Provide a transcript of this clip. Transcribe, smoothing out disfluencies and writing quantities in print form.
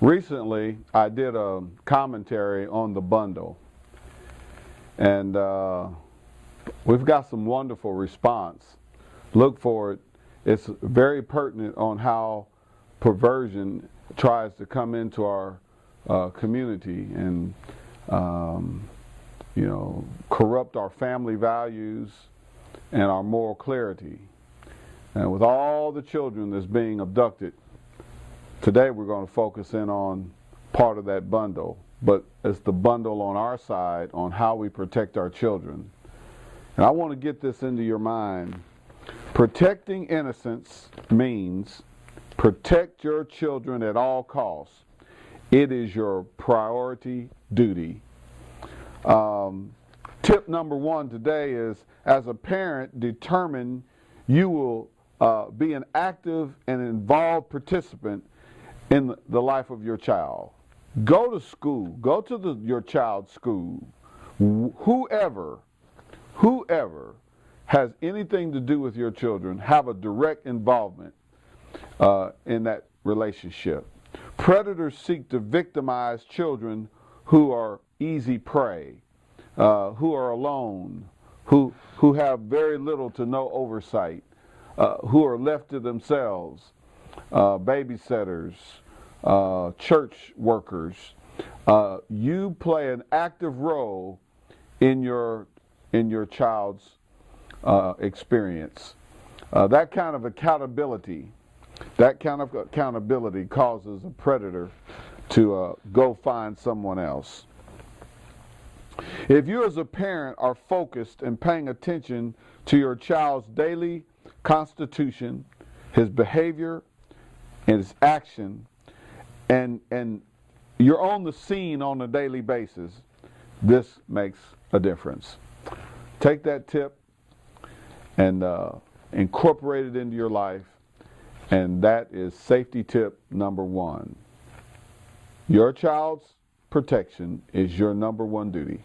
Recently, I did a commentary on the bundle, and we've got some wonderful response. Look for it. It's very pertinent on how perversion tries to come into our community and corrupt our family values and our moral clarity. And with all the children that's being abducted, today we're going to focus in on part of that bundle, but it's the bundle on our side on how we protect our children. And I want to get this into your mind. Protecting innocence means protect your children at all costs. It is your priority duty. Tip number one today is, as a parent, determine you will be an active and involved participant in the life of your child. Go to school. Go to your child's school. Whoever has anything to do with your children, have a direct involvement in that relationship. Predators seek to victimize children who are easy prey, who are alone, who have very little to no oversight, who are left to themselves, babysitters, church workers. You play an active role in your child's experience. That kind of accountability causes a predator to go find someone else. If you as a parent are focused and paying attention to your child's daily constitution, his behavior, and his action, and you're on the scene on a daily basis, this makes a difference. Take that tip and incorporate it into your life, and that is safety tip number one. Your child's protection is your number one duty.